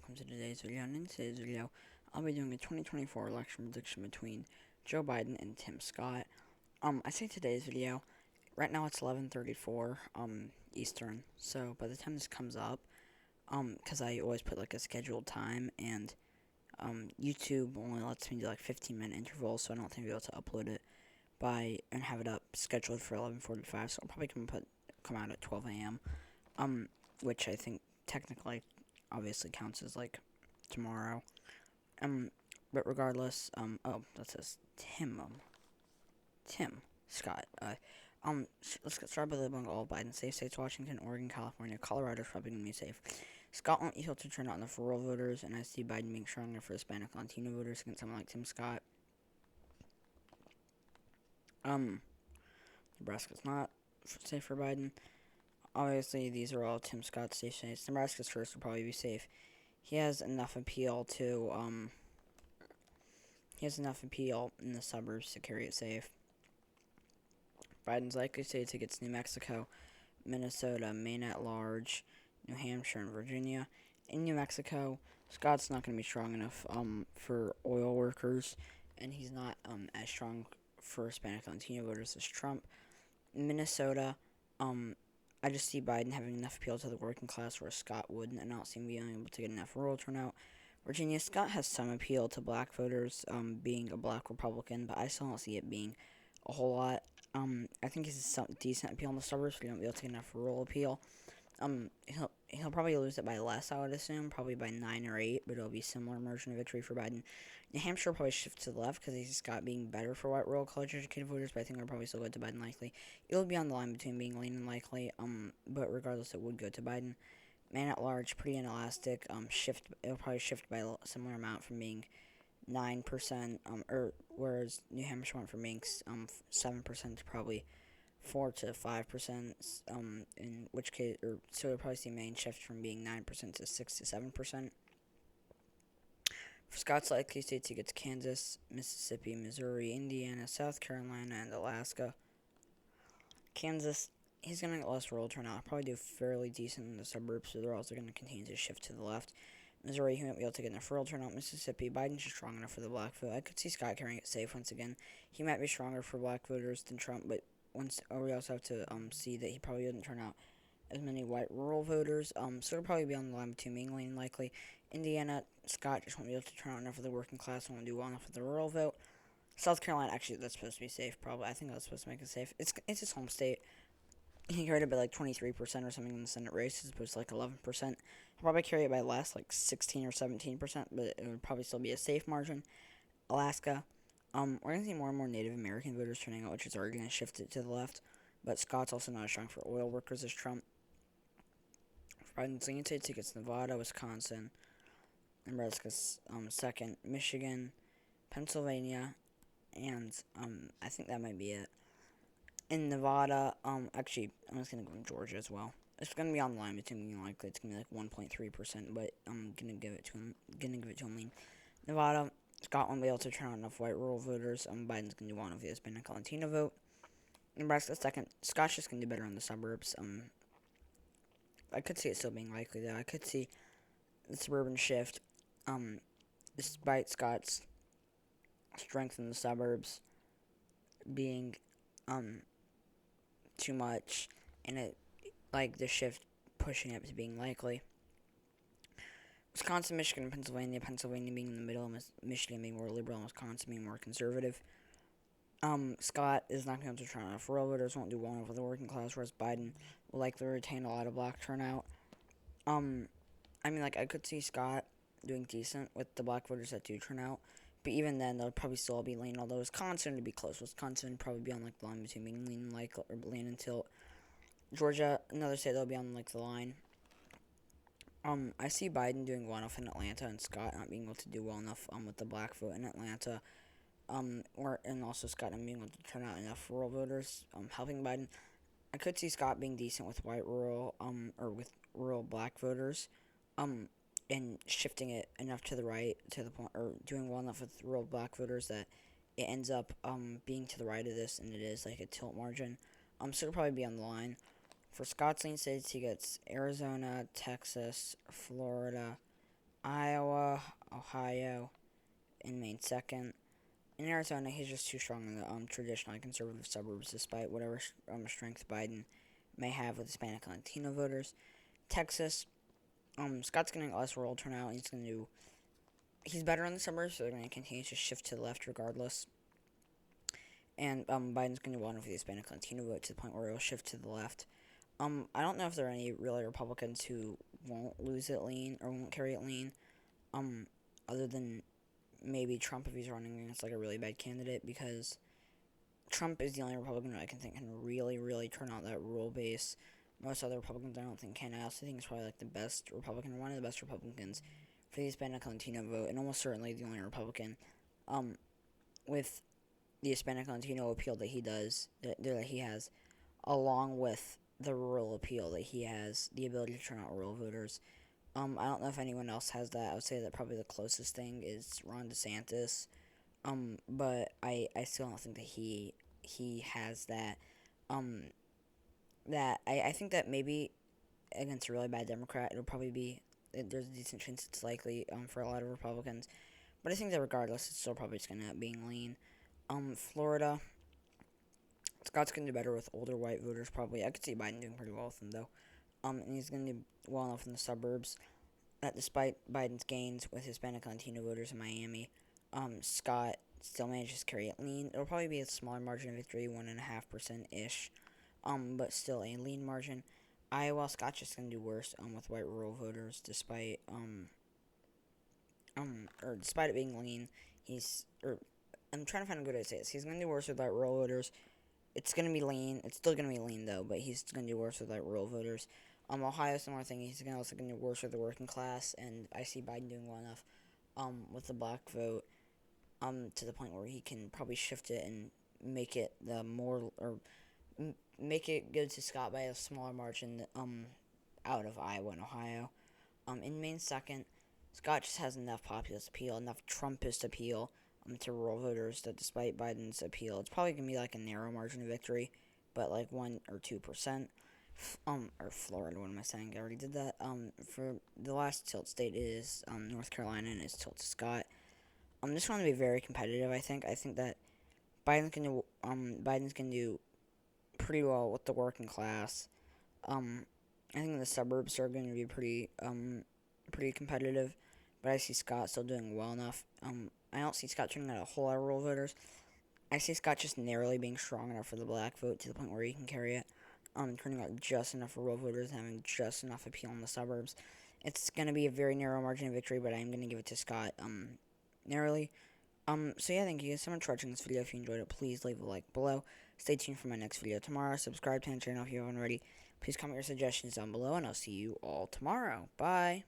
welcome to today's video. And in today's video, I'll be doing a 2024 election prediction between Joe Biden and Tim Scott. I say today's video. Right now it's 11:34 Eastern. So by the time this comes up, because I always put like a scheduled time, and YouTube only lets me do like 15-minute intervals, so I don't think I'll be able to upload it and have it up scheduled for 11:45. So I'll probably come out at 12 a.m. Which I think technically obviously counts as like tomorrow. But regardless, that says Tim Scott. Let's get started by labeling all Biden safe states: Washington, Oregon, California, Colorado probably gonna be safe. Scott won't be able to turn out enough rural voters, and I see Biden being stronger for Hispanic Latino voters against someone like Tim Scott. Nebraska's not safe for Biden. Obviously, these are all Tim Scott's safe states. Nebraska's first will probably be safe. He has enough appeal in the suburbs to carry it safe. Biden's likely states against New Mexico, Minnesota, Maine at large, New Hampshire, and Virginia. In New Mexico, Scott's not going to be strong enough for oil workers, and he's not as strong for Hispanic Latino voters as Trump. In Minnesota, I just see Biden having enough appeal to the working class where Scott wouldn't, and I don't see him being able to get enough rural turnout. Virginia, Scott has some appeal to black voters, being a black Republican, but I still don't see it being a whole lot. I think he's some decent appeal in the suburbs, but he won't be able to get enough rural appeal. He'll probably lose it by less, I would assume, probably by 9 or 8, but it'll be similar margin of victory for Biden. New Hampshire will probably shift to the left because he's Scott being better for white rural college-educated voters, but I think it'll probably still go to Biden likely. It'll be on the line between being lean and likely, but regardless, it would go to Biden. Man at large, pretty inelastic. It'll probably shift by a similar amount from being 9%, whereas New Hampshire went from being 7% to probably 4 to 5%, in which case, so we'll probably see Maine shift from being 9% to 6 to 7%. For Scott's likely states, he gets Kansas, Mississippi, Missouri, Indiana, South Carolina, and Alaska. Kansas, he's going to get less rural turnout, probably do fairly decent in the suburbs, so they're also going to continue to shift to the left. Missouri, he won't be able to get enough rural turnout. Mississippi, Biden's just strong enough for the black vote. I could see Scott carrying it safe once again. He might be stronger for black voters than Trump, but we also have to see that he probably doesn't turn out as many white rural voters. So it'll probably be on the line between being lean and likely. Indiana, Scott just won't be able to turn out enough of the working class, won't do well enough with the rural vote. South Carolina, actually, that's supposed to be safe, probably. I think that's supposed to make it safe. It's his home state. He carried it by like 23% or something in the Senate race, as opposed to like 11%. He'll probably carry it by less, like 16 or 17%, but it would probably still be a safe margin. Alaska, we're going to see more and more Native American voters turning out, which is already going to shift it to the left. But Scott's also not as strong for oil workers as Trump. For Biden's lean states, he gets Nevada, Wisconsin, Nebraska's second, Michigan, Pennsylvania, and I think that might be it. In Nevada, actually, I'm just going to go in Georgia as well. It's going to be on the line between being likely. It's going to be like 1.3%, but I'm going to give it to him lean. Nevada, Scott won't be able to turn out enough white rural voters. Biden's going to do one of the Hispanic Latino vote. Nebraska second. Scott's just going to do better in the suburbs. I could see it still being likely, though. I could see the suburban shift, despite Scott's strength in the suburbs being too much, and it like the shift pushing it to being likely. Wisconsin, Michigan, and Pennsylvania being in the middle, and Michigan being more liberal, and Wisconsin being more conservative. Scott is not going to turn out enough rural voters, won't do well enough with the working class, whereas Biden will likely retain a lot of black turnout. I could see Scott doing decent with the black voters that do turn out, but even then, they'll probably still be lean, although Wisconsin would be close. Wisconsin would probably be on like the line between being lean and like, or lean and tilt. Georgia, another state that'll be on like the line. I see Biden doing well enough in Atlanta, and Scott not being able to do well enough with the black vote in Atlanta. And also Scott not being able to turn out enough rural voters, helping Biden. I could see Scott being decent with white rural, or with rural black voters, and shifting it enough to the right to the point, or doing well enough with rural black voters that it ends up being to the right of this, and it is like a tilt margin. So it'll probably be on the line. For Scott's lean states, he gets Arizona, Texas, Florida, Iowa, Ohio, in Maine second. In Arizona, he's just too strong in the traditionally conservative suburbs, despite whatever strength Biden may have with Hispanic and Latino voters. Texas, Scott's getting less rural turnout. He's better in the suburbs, so they're going to continue to shift to the left regardless. And Biden's going to want for the Hispanic and Latino vote to the point where it'll shift to the left. I don't know if there are any really Republicans who won't lose it lean or won't carry it lean. Other than maybe Trump if he's running against like a really bad candidate, because Trump is the only Republican I can think can really, really turn out that rural base. Most other Republicans I don't think can. I also think he's probably like the best Republican, one of the best Republicans for the Hispanic Latino vote, and almost certainly the only Republican with the Hispanic Latino appeal that he has, along with the rural appeal that he has, the ability to turn out rural voters. I don't know if anyone else has that. I would say that probably the closest thing is Ron DeSantis. But I still don't think that he has that. I think that maybe against a really bad Democrat, it'll probably be there's a decent chance it's likely for a lot of Republicans. But I think that regardless, it's still probably just gonna end up being lean. Florida, Scott's gonna do better with older white voters probably. I could see Biden doing pretty well with them though. And he's gonna do well enough in the suburbs that despite Biden's gains with Hispanic and Latino voters in Miami, Scott still manages to carry it lean. It'll probably be a smaller margin of victory, 1.5% ish, but still a lean margin. Iowa, Scott's just gonna do worse with white rural voters, despite despite it being lean. I'm trying to find a good way to say this. He's gonna do worse with white rural voters. It's gonna be lean. It's still gonna be lean though, but he's gonna do worse with white rural voters. Ohio, similar thing. He's also gonna do worse with the working class, and I see Biden doing well enough with the black vote to the point where he can probably shift it and make it make it go to Scott by a smaller margin out of Iowa and Ohio. In Maine second, Scott just has enough populist appeal, enough Trumpist appeal to rural voters that despite Biden's appeal, it's probably gonna be like a narrow margin of victory, but like 1 or 2%. Or Florida, what am I saying? I already did that. For the last tilt state is North Carolina, and it's tilt to Scott. This one to be very competitive. I think that Biden's gonna do pretty well with the working class. I think the suburbs are going to be pretty competitive, but I see Scott still doing well enough. I don't see Scott turning out a whole lot of rural voters. I see Scott just narrowly being strong enough for the black vote to the point where he can carry it. Turning out just enough for rural voters and having just enough appeal in the suburbs. It's going to be a very narrow margin of victory, but I'm going to give it to Scott narrowly. So yeah, thank you guys so much for watching this video. If you enjoyed it, please leave a like below. Stay tuned for my next video tomorrow. Subscribe to the channel if you haven't already. Please comment your suggestions down below, and I'll see you all tomorrow. Bye.